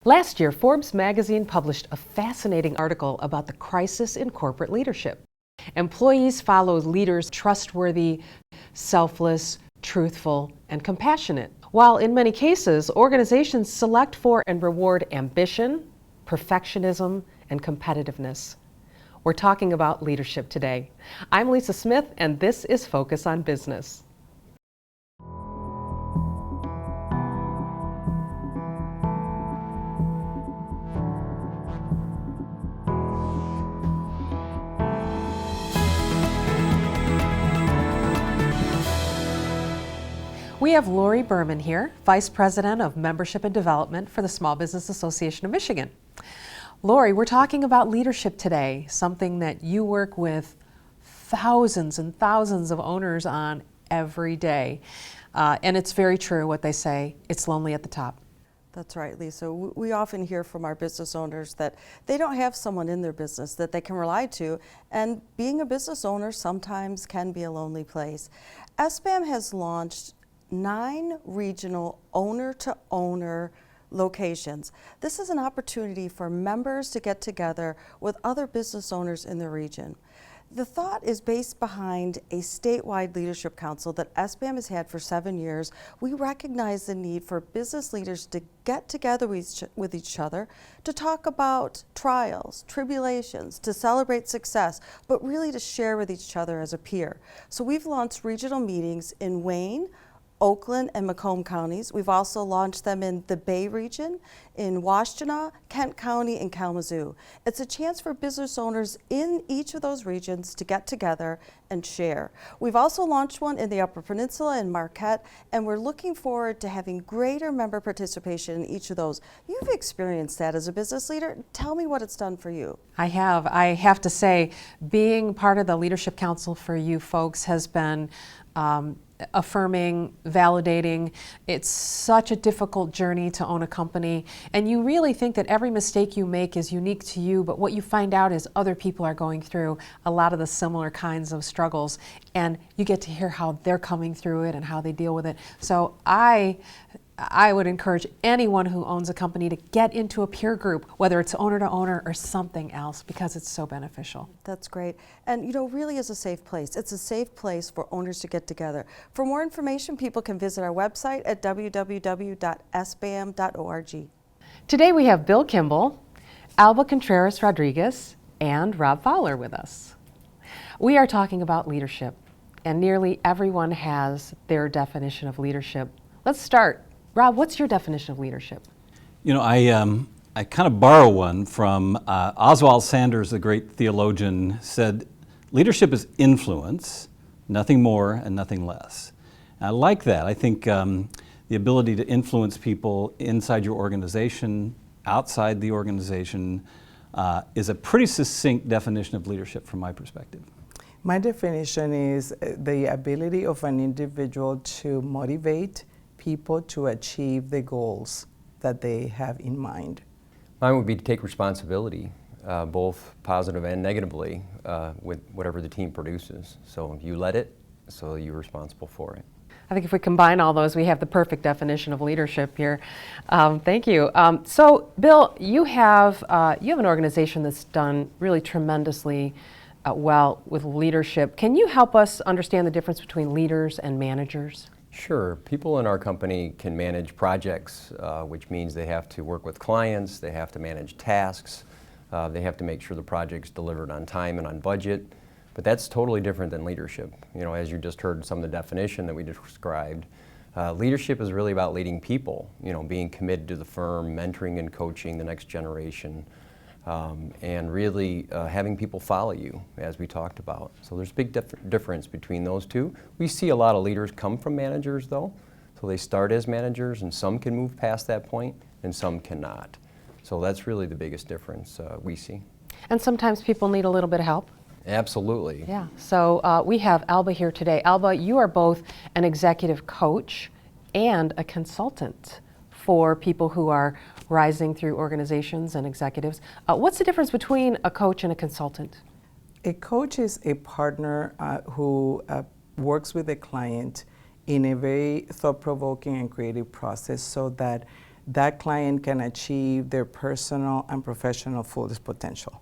Last year, Forbes magazine published a fascinating article about the crisis in corporate leadership. Employees follow leaders trustworthy, selfless, truthful, and compassionate, while in many cases, organizations select for and reward ambition, perfectionism, and competitiveness. We're talking about leadership today. I'm Lisa Smith, and this is Focus on Business. We have Lori Berman here, Vice President of Membership and Development for the Small Business Association of Michigan. Lori, we're talking about leadership today, something that you work with thousands and thousands of owners on every day. And it's very true what they say, it's lonely at the top. That's right, Lisa. We often hear from our business owners that they don't have someone in their business that they can rely to, and being a business owner sometimes can be a lonely place. SBAM has launched 9 regional owner-to-owner locations. This is an opportunity for members to get together with other business owners in the region. The thought is based behind a statewide leadership council that SBAM has had for 7 years. We recognize the need for business leaders to get together with each other to talk about trials, tribulations, to celebrate success, but really to share with each other as a peer. So we've launched regional meetings in Wayne, Oakland, and Macomb counties. We've also launched them in the Bay region, in Washtenaw, Kent County, and Kalamazoo. It's a chance for business owners in each of those regions to get together and share. We've also launched one in the Upper Peninsula in Marquette, and we're looking forward to having greater member participation in each of those. You've experienced that as a business leader. Tell me what it's done for you. I have to say, being part of the Leadership Council for you folks has been affirming, validating. It's such a difficult journey to own a company, and you really think that every mistake you make is unique to you, but what you find out is other people are going through a lot of the similar kinds of struggles, and you get to hear how they're coming through it and how they deal with it. So I would encourage anyone who owns a company to get into a peer group, whether it's owner to owner or something else, because it's so beneficial. That's great. And really is a safe place. It's a safe place for owners to get together. For more information, people can visit our website at www.sbam.org. Today we have Bill Kimball, Alba Contreras Rodriguez, and Rob Fowler with us. We are talking about leadership, and nearly everyone has their definition of leadership. Let's start. Rob, what's your definition of leadership? I kind of borrow one from Oswald Sanders, the great theologian, said, leadership is influence, nothing more and nothing less. And I like that. I think the ability to influence people inside your organization, outside the organization, is a pretty succinct definition of leadership from my perspective. My definition is the ability of an individual to motivate people to achieve the goals that they have in mind. Mine would be to take responsibility, both positive and negatively, with whatever the team produces. So you led it, so you're responsible for it. I think if we combine all those, we have the perfect definition of leadership here. Thank you. So, Bill, you have an organization that's done really tremendously well with leadership. Can you help us understand the difference between leaders and managers? Sure. People in our company can manage projects, which means they have to work with clients, they have to manage tasks, they have to make sure the project's delivered on time and on budget. But that's totally different than leadership. As you just heard some of the definition that we described, leadership is really about leading people, being committed to the firm, mentoring and coaching the next generation, and really having people follow you, as we talked about. So there's a big difference between those two. We see a lot of leaders come from managers, though. So they start as managers, and some can move past that point, and some cannot. So that's really the biggest difference we see. And sometimes people need a little bit of help. Absolutely. Yeah. So we have Alba here today. Alba, you are both an executive coach and a consultant for people who are rising through organizations and executives. What's the difference between a coach and a consultant? A coach is a partner who works with a client in a very thought-provoking and creative process so that that client can achieve their personal and professional fullest potential.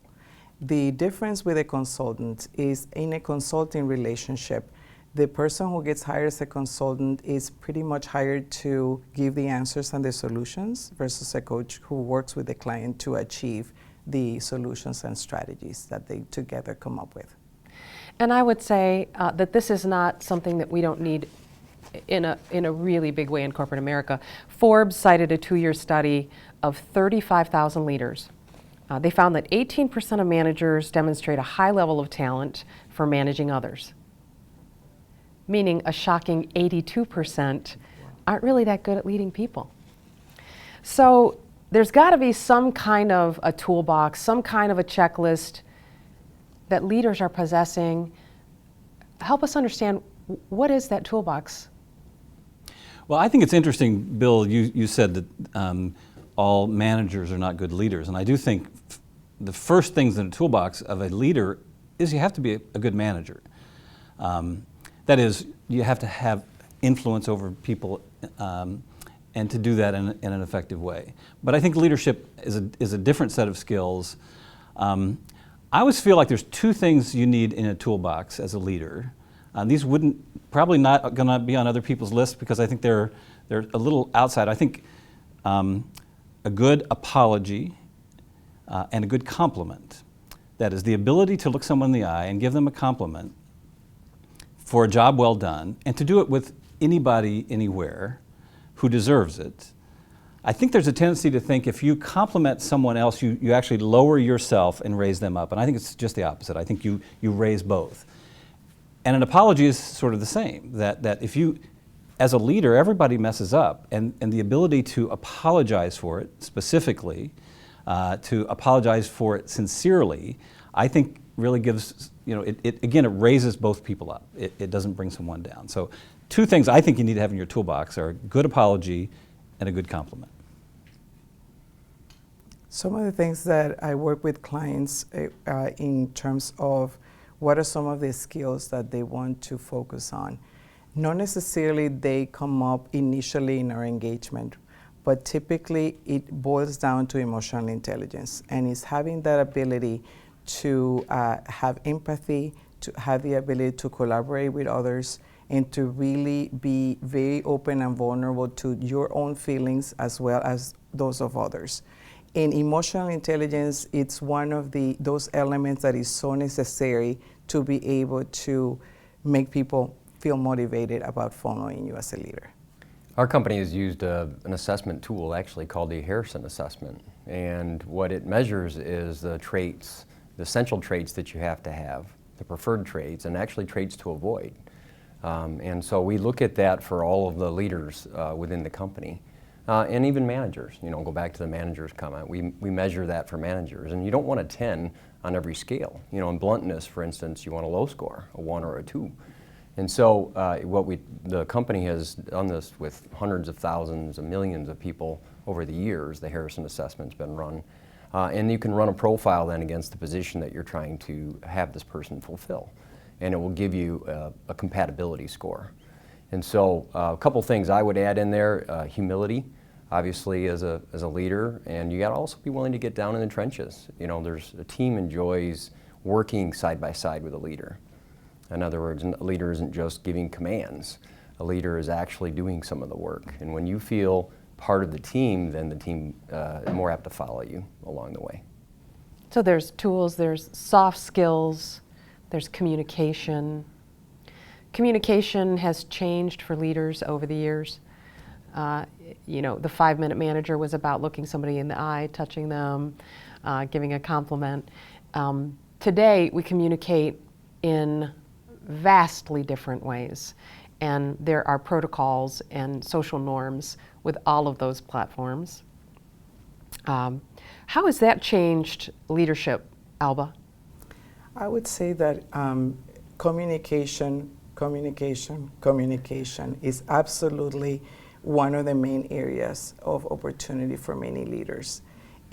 The difference with a consultant is in a consulting relationship, the person who gets hired as a consultant is pretty much hired to give the answers and the solutions versus a coach who works with the client to achieve the solutions and strategies that they together come up with. And I would say that this is not something that we don't need in a really big way in corporate America. Forbes cited a 2-year study of 35,000 leaders. They found that 18% of managers demonstrate a high level of talent for managing others, meaning a shocking 82% aren't really that good at leading people. So there's got to be some kind of a toolbox, some kind of a checklist that leaders are possessing. Help us understand, what is that toolbox? Well, I think it's interesting, Bill, you said that all managers are not good leaders. And I do think the first things in the toolbox of a leader is you have to be a good manager. That is, you have to have influence over people and to do that in an effective way. But I think leadership is a different set of skills. I always feel like there's 2 things you need in a toolbox as a leader. These probably not going to be on other people's lists because I think they're a little outside. I think a good apology and a good compliment. That is the ability to look someone in the eye and give them a compliment for a job well done, and to do it with anybody, anywhere who deserves it. I think there's a tendency to think if you compliment someone else, you actually lower yourself and raise them up. And I think it's just the opposite. I think you raise both. And an apology is sort of the same, that if you, as a leader, everybody messes up, and the ability to apologize for it specifically, to apologize for it sincerely, I think really gives, it raises both people up. It doesn't bring someone down. So 2 things I think you need to have in your toolbox are a good apology and a good compliment. Some of the things that I work with clients in terms of what are some of the skills that they want to focus on. Not necessarily they come up initially in our engagement, but typically it boils down to emotional intelligence, and it's having that ability to have empathy, to have the ability to collaborate with others, and to really be very open and vulnerable to your own feelings as well as those of others. In emotional intelligence, it's one of those elements that is so necessary to be able to make people feel motivated about following you as a leader. Our company has used an assessment tool actually called the Harrison Assessment. And what it measures is the traits, the essential traits that you have to have, the preferred traits, and actually traits to avoid. And so we look at that for all of the leaders within the company. And even managers, go back to the manager's comment. We measure that for managers. And you don't want a 10 on every scale. In bluntness, for instance, you want a low score, a 1 or a 2. And so the company has done this with hundreds of thousands and millions of people over the years. The Harrison Assessment's been run. And you can run a profile then against the position that you're trying to have this person fulfill. And it will give you a compatibility score. And so a couple things I would add in there, humility, obviously as a leader, and you gotta also be willing to get down in the trenches. A team enjoys working side by side with a leader. In other words, a leader isn't just giving commands. A leader is actually doing some of the work. And when you feel part of the team, then the team is more apt to follow you along the way. So there's tools, there's soft skills, there's communication. Communication has changed for leaders over the years. The 5-minute manager was about looking somebody in the eye, touching them, giving a compliment. Today, we communicate in vastly different ways, and there are protocols and social norms with all of those platforms. How has that changed leadership, Alba? I would say that communication is absolutely one of the main areas of opportunity for many leaders.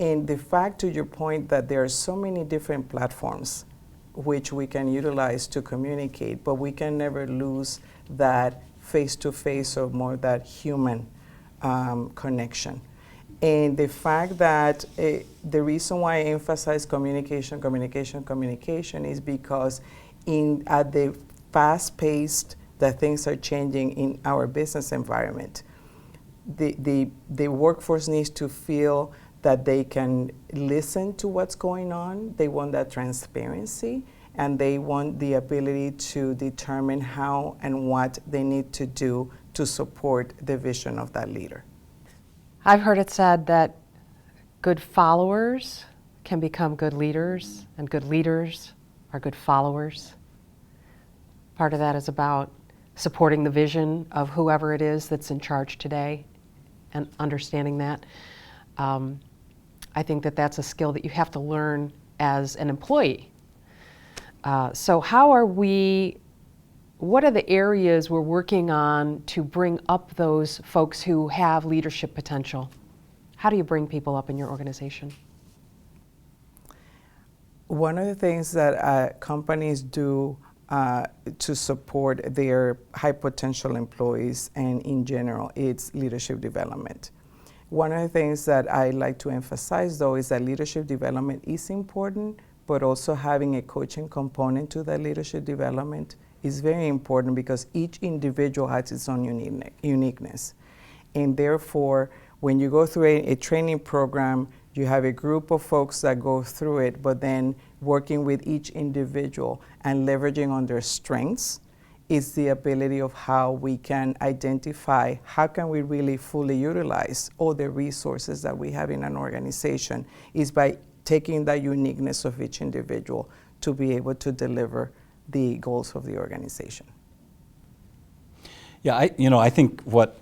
And the fact, to your point, that there are so many different platforms which we can utilize to communicate, but we can never lose that face-to-face or more that human connection. And the fact that the reason why I emphasize communication is because at the fast pace that things are changing in our business environment, the workforce needs to feel that they can listen to what's going on. They want that transparency, and they want the ability to determine how and what they need to do to support the vision of that leader. I've heard it said that good followers can become good leaders, and good leaders are good followers. Part of that is about supporting the vision of whoever it is that's in charge today and understanding that. I think that that's a skill that you have to learn as an employee. So what are the areas we're working on to bring up those folks who have leadership potential? How do you bring people up in your organization? One of the things that companies do to support their high potential employees and in general, it's leadership development. One of the things that I like to emphasize though is that leadership development is important, but also having a coaching component to that leadership development is very important because each individual has its own uniqueness. And therefore, when you go through a training program, you have a group of folks that go through it, but then working with each individual and leveraging on their strengths is the ability of how we can identify how can we really fully utilize all the resources that we have in an organization is by taking that uniqueness of each individual to be able to deliver the goals of the organization. Yeah, I think what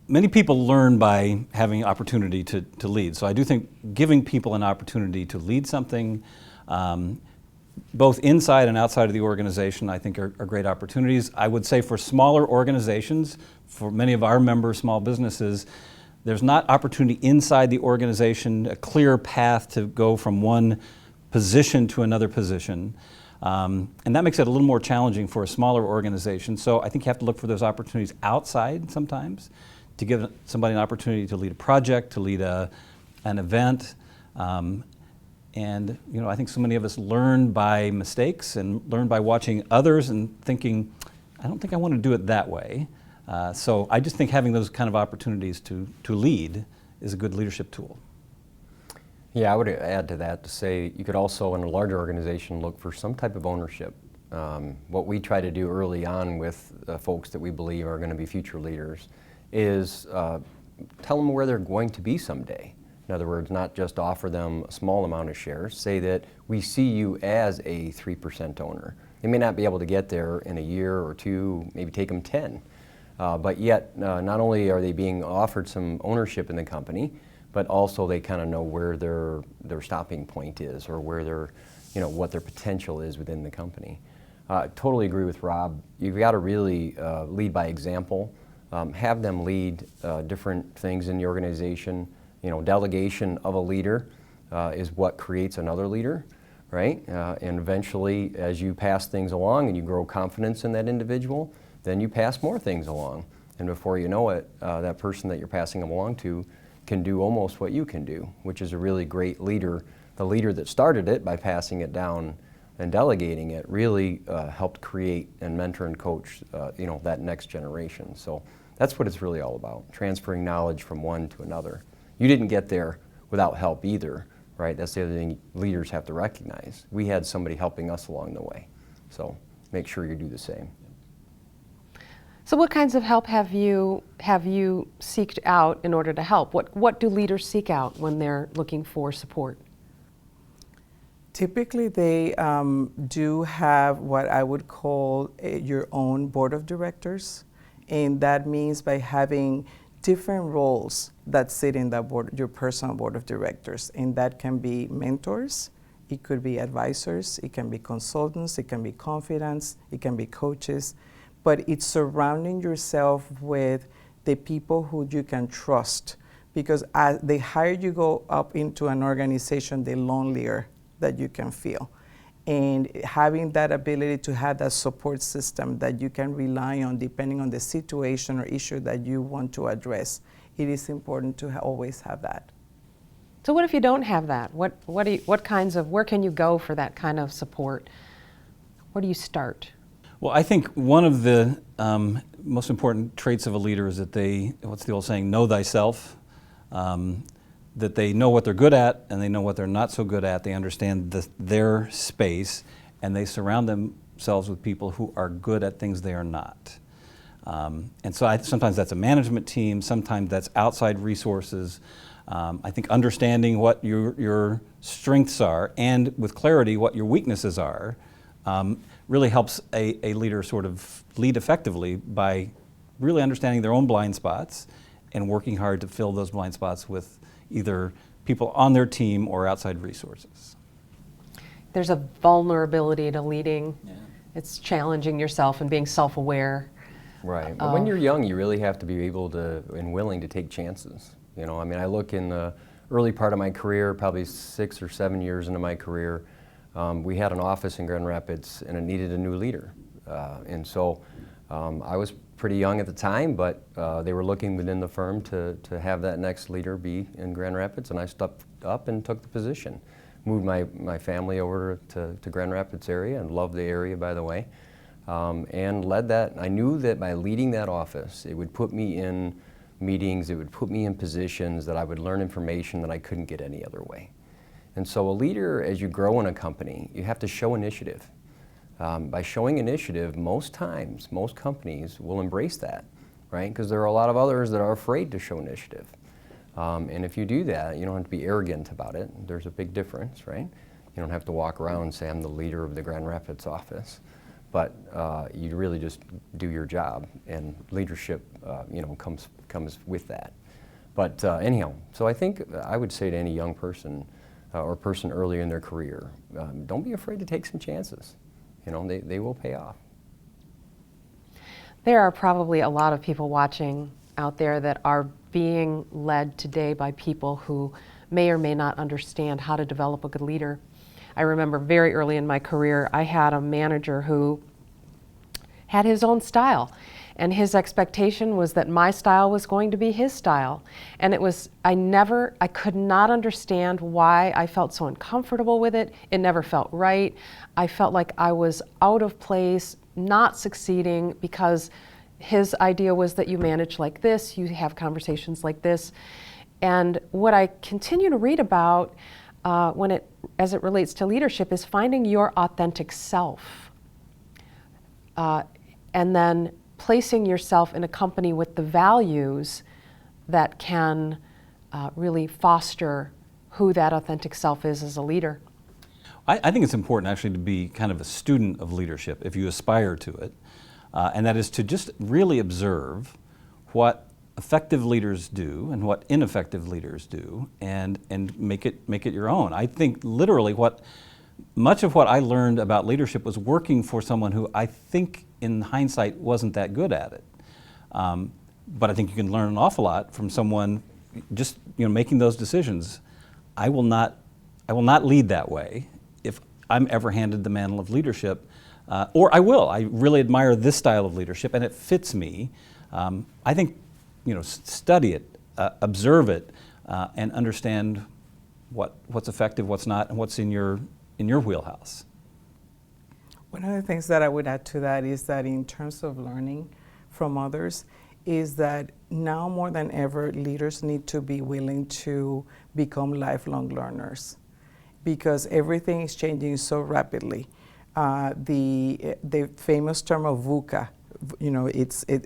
many people learn by having opportunity to lead. So I do think giving people an opportunity to lead something, both inside and outside of the organization, I think are great opportunities. I would say for smaller organizations, for many of our member small businesses, there's not opportunity inside the organization, a clear path to go from one position to another position. And that makes it a little more challenging for a smaller organization. So I think you have to look for those opportunities outside sometimes to give somebody an opportunity to lead a project, to lead an event. And I think so many of us learn by mistakes and learn by watching others and thinking, I don't think I want to do it that way. So I just think having those kind of opportunities to lead is a good leadership tool. Yeah, I would add to that to say you could also, in a larger organization, look for some type of ownership. What we try to do early on with folks that we believe are going to be future leaders is tell them where they're going to be someday. In other words, not just offer them a small amount of shares. Say that we see you as a 3% owner. They may not be able to get there in a year or two, maybe take them 10. But yet, not only are they being offered some ownership in the company, but also they kind of know where their stopping point is or where their, what their potential is within the company. Totally agree with Rob. You've got to really lead by example. Have them lead different things in the organization. Delegation of a leader is what creates another leader, right? And eventually, as you pass things along and you grow confidence in that individual, then you pass more things along. And before you know it, that person that you're passing them along to can do almost what you can do, which is a really great leader. The leader that started it by passing it down and delegating it really helped create and mentor and coach that next generation. So that's what it's really all about, transferring knowledge from one to another. You didn't get there without help either, right? That's the other thing leaders have to recognize. We had somebody helping us along the way. So make sure you do the same. So what kinds of help have you seeked out in order to help? What do leaders seek out when they're looking for support? Typically, they do have what I would call your own board of directors, and that means by having different roles that sit in that board, your personal board of directors, and that can be mentors, it could be advisors, it can be consultants, it can be confidants, it can be coaches, but it's surrounding yourself with the people who you can trust, because as the higher you go up into an organization, the lonelier that you can feel. And having that ability to have that support system that you can rely on depending on the situation or issue that you want to address it is important to always have that. So what if you don't have that? What kinds of, where can you go for that kind of support? Where do you start? Well, I think one of the most important traits of a leader is that they, what's the old saying, know thyself, that they know what they're good at and they know what they're not so good at. They understand their space and they surround themselves with people who are good at things they are not. And so sometimes that's a management team, sometimes that's outside resources. I think understanding what your strengths are and with clarity what your weaknesses are really helps a leader sort of lead effectively by really understanding their own blind spots and working hard to fill those blind spots with either people on their team or outside resources. There's a vulnerability to leading. Yeah. It's challenging yourself and being self-aware. Right. But when you're young, you really have to be able to and willing to take chances. You know, I mean, I look in the early part of my career, probably 6 or 7 years into my career, we had an office in Grand Rapids and it needed a new leader. And so I was pretty young at the time, but they were looking within the firm to have that next leader be in Grand Rapids, and I stepped up and took the position. Moved my family over to Grand Rapids area and loved the area, by the way, and led that. I knew that by leading that office, it would put me in meetings, it would put me in positions that I would learn information that I couldn't get any other way. And so a leader, as you grow in a company, you have to show initiative. By showing initiative, most times, most companies will embrace that, right? Because there are a lot of others that are afraid to show initiative. And if you do that, you don't have to be arrogant about it. There's a big difference, right? You don't have to walk around and say, I'm the leader of the Grand Rapids office. But you really just do your job, and leadership, comes with that. But anyhow, so I think I would say to any young person or person earlier in their career, don't be afraid to take some chances. You know, they will pay off. There are probably a lot of people watching out there that are being led today by people who may or may not understand how to develop a good leader. I remember very early in my career, I had a manager who had his own style, and his expectation was that my style was going to be his style. And it was, I could not understand why I felt so uncomfortable with it. It never felt right. I felt like I was out of place, not succeeding, because his idea was that you manage like this, you have conversations like this. And what I continue to read about as it relates to leadership is finding your authentic self. And then placing yourself in a company with the values that can really foster who that authentic self is as a leader. I think it's important actually to be kind of a student of leadership if you aspire to it, and that is to just really observe what effective leaders do and what ineffective leaders do, and make it your own. I think literally much of what I learned about leadership was working for someone who I think in hindsight wasn't that good at it. But I think you can learn an awful lot from someone just making those decisions. I will not lead that way if I'm ever handed the mantle of leadership, or I will. I really admire this style of leadership and it fits me. I think study it, observe it, and understand what's effective, what's not, and what's in your wheelhouse. One of the things that I would add to that is that in terms of learning from others, is that now more than ever, leaders need to be willing to become lifelong learners, because everything is changing so rapidly. The famous term of VUCA,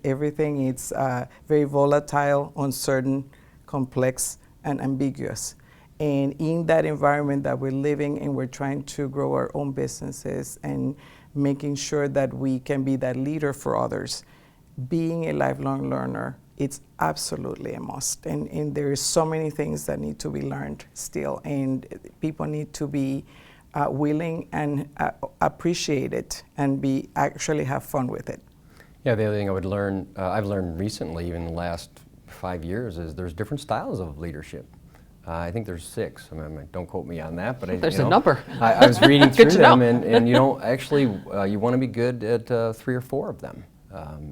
everything is very volatile, uncertain, complex, and ambiguous. And in that environment that we're living in, we're trying to grow our own businesses and making sure that we can be that leader for others. Being a lifelong learner, it's absolutely a must. And there is so many things that need to be learned still, and people need to be willing and appreciate it and actually have fun with it. Yeah, the other thing I've learned recently, even in the last 5 years, is there's different styles of leadership. I think there's 6. I mean, don't quote me on that, but there's a number. I was reading through them, know. and actually, you want to be good at 3 or 4 of them,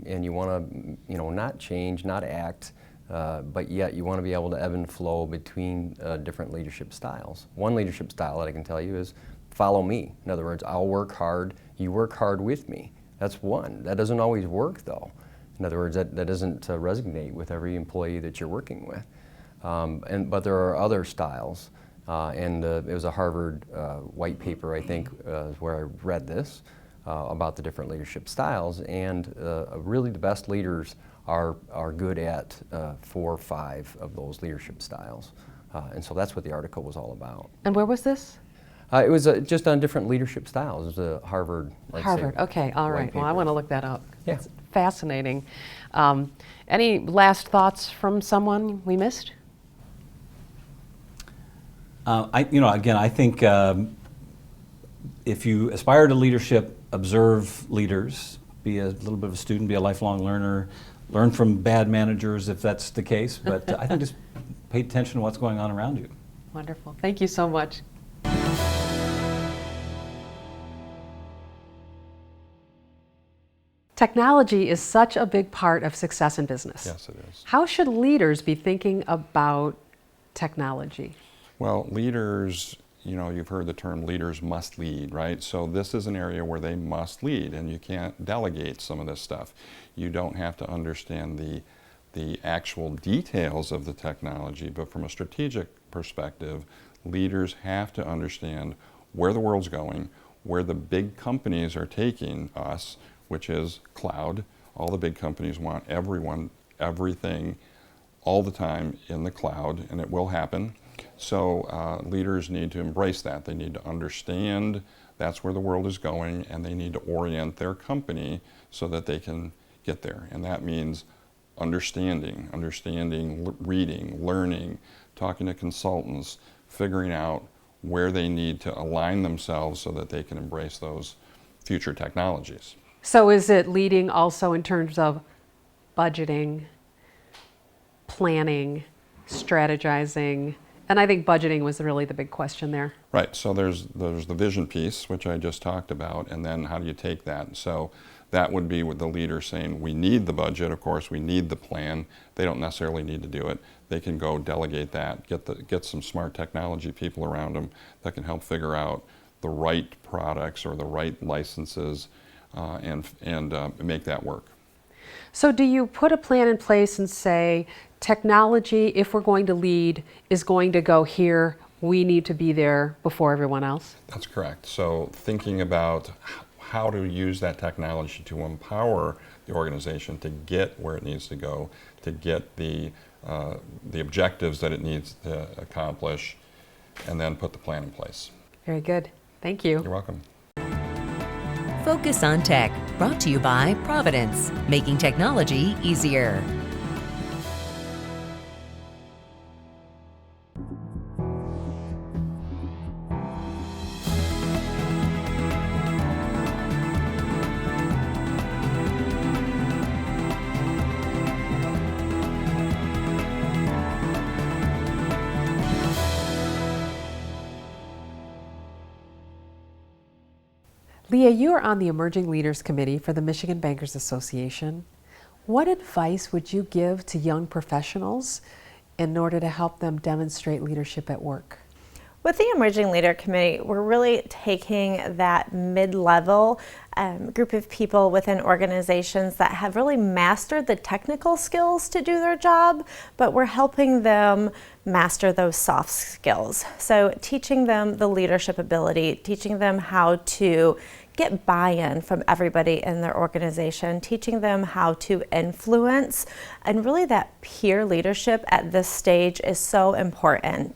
and you want to, not change, not act, but yet you want to be able to ebb and flow between different leadership styles. One leadership style that I can tell you is follow me. In other words, I'll work hard, you work hard with me. That's one. That doesn't always work though. In other words, that doesn't resonate with every employee that you're working with. But there are other styles. It was a Harvard white paper, I think, is where I read this, about the different leadership styles. And really the best leaders are good at 4 or 5 of those leadership styles. And so that's what the article was all about. And where was this? It was just on different leadership styles. It was a Harvard. Harvard. Okay. All right. Well, I want to look that up. Yeah. It's fascinating. Any last thoughts from someone we missed? I think if you aspire to leadership, observe leaders, be a little bit of a student, be a lifelong learner, learn from bad managers if that's the case. But I think just pay attention to what's going on around you. Wonderful. Thank you so much. Technology is such a big part of success in business. Yes, it is. How should leaders be thinking about technology? Well, leaders, you've heard the term leaders must lead, right? So this is an area where they must lead, and you can't delegate some of this stuff. You don't have to understand the actual details of the technology, but from a strategic perspective, leaders have to understand where the world's going, where the big companies are taking us, which is cloud. All the big companies want everything, all the time in the cloud, and it will happen. So leaders need to embrace that. They need to understand that's where the world is going, and they need to orient their company so that they can get there. And that means understanding, reading, learning, talking to consultants, figuring out where they need to align themselves so that they can embrace those future technologies. So is it leading also in terms of budgeting, planning, strategizing? And I think budgeting was really the big question there. Right, so there's the vision piece, which I just talked about, and then how do you take that? So that would be with the leader saying, we need the budget, of course, we need the plan. They don't necessarily need to do it. They can go delegate that, get some smart technology people around them that can help figure out the right products or the right licenses and make that work. So do you put a plan in place and say, technology, if we're going to lead, is going to go here, we need to be there before everyone else? That's correct. So thinking about how to use that technology to empower the organization to get where it needs to go, to get the objectives that it needs to accomplish, and then put the plan in place. Very good. Thank you. You're welcome. Focus on Tech, brought to you by Providence, making technology easier. Leah, you are on the Emerging Leaders Committee for the Michigan Bankers Association. What advice would you give to young professionals in order to help them demonstrate leadership at work? With the Emerging Leader Committee, we're really taking that mid-level group of people within organizations that have really mastered the technical skills to do their job, but we're helping them master those soft skills. So teaching them the leadership ability, teaching them how to get buy-in from everybody in their organization, teaching them how to influence, and really that peer leadership at this stage is so important.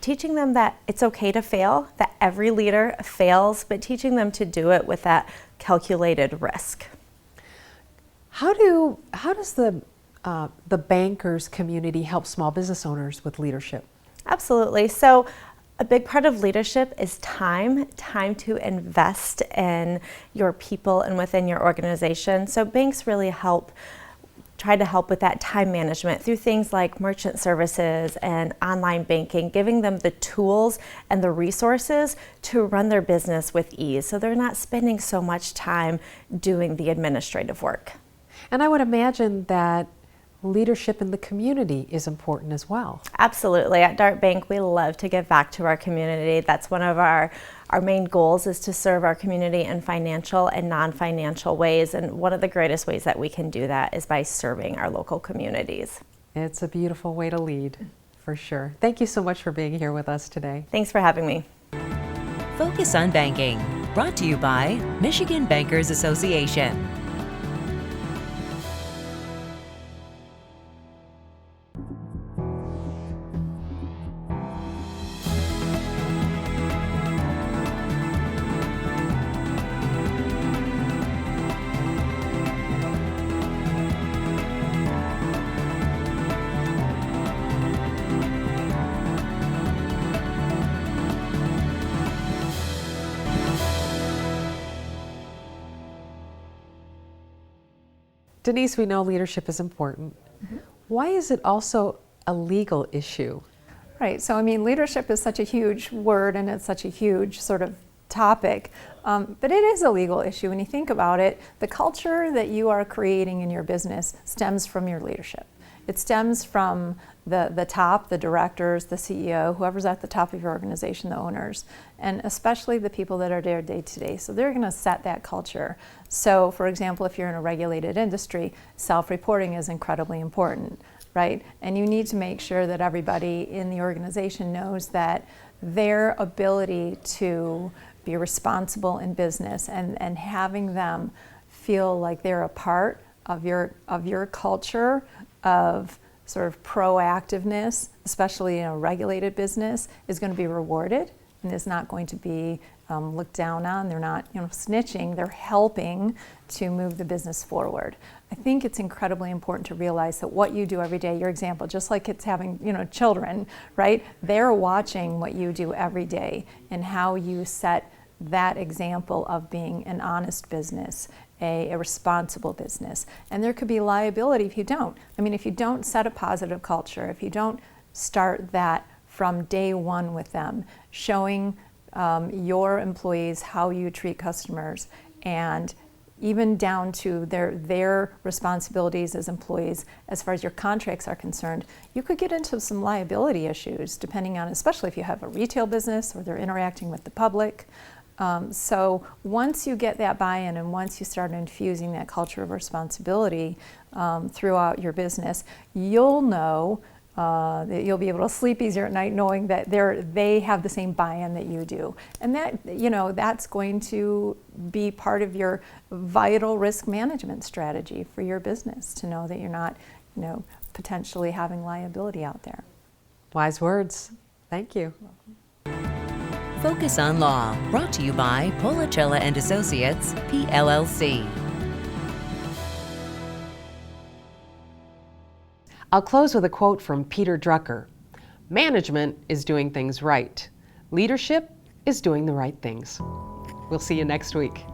Teaching them that it's okay to fail, that every leader fails, but teaching them to do it with that calculated risk. How does the bankers community help small business owners with leadership? Absolutely. So a big part of leadership is time to invest in your people and within your organization. So banks really try to help with that time management through things like merchant services and online banking, giving them the tools and the resources to run their business with ease so they're not spending so much time doing the administrative work. And I would imagine that leadership in the community is important as well. Absolutely. At Dart Bank, we love to give back to our community. That's one of our main goals, is to serve our community in financial and non-financial ways. And one of the greatest ways that we can do that is by serving our local communities. It's a beautiful way to lead, for sure. Thank you so much for being here with us today. Thanks for having me. Focus on Banking, brought to you by Michigan Bankers Association. Denise, we know leadership is important. Why is it also a legal issue? Right, so I mean, leadership is such a huge word and it's such a huge sort of topic, but it is a legal issue. When you think about it, the culture that you are creating in your business stems from your leadership. It stems from the top, the directors, the CEO, whoever's at the top of your organization, the owners, and especially the people that are there day to day. So they're going to set that culture. So for example, if you're in a regulated industry, self-reporting is incredibly important, right? And you need to make sure that everybody in the organization knows that their ability to be responsible in business and having them feel like they're a part of your culture of sort of proactiveness, especially in a regulated business, is going to be rewarded and is not going to be looked down on. They're not, snitching. They're helping to move the business forward. I think it's incredibly important to realize that what you do every day, your example, just like it's having, children, right? They're watching what you do every day and how you set that example of being an honest business, a responsible business. And there could be liability if you don't. I mean, if you don't set a positive culture, if you don't start that from day one with them, showing your employees how you treat customers, and even down to their responsibilities as employees as far as your contracts are concerned, you could get into some liability issues depending on, especially if you have a retail business or they're interacting with the public. So once you get that buy-in and once you start infusing that culture of responsibility throughout your business, you'll know that you'll be able to sleep easier at night knowing that they have the same buy-in that you do. And that, that's going to be part of your vital risk management strategy for your business, to know that you're not, potentially having liability out there. Wise words. Thank you. Focus on Law, brought to you by Policella and Associates, PLLC. I'll close with a quote from Peter Drucker. Management is doing things right. Leadership is doing the right things. We'll see you next week.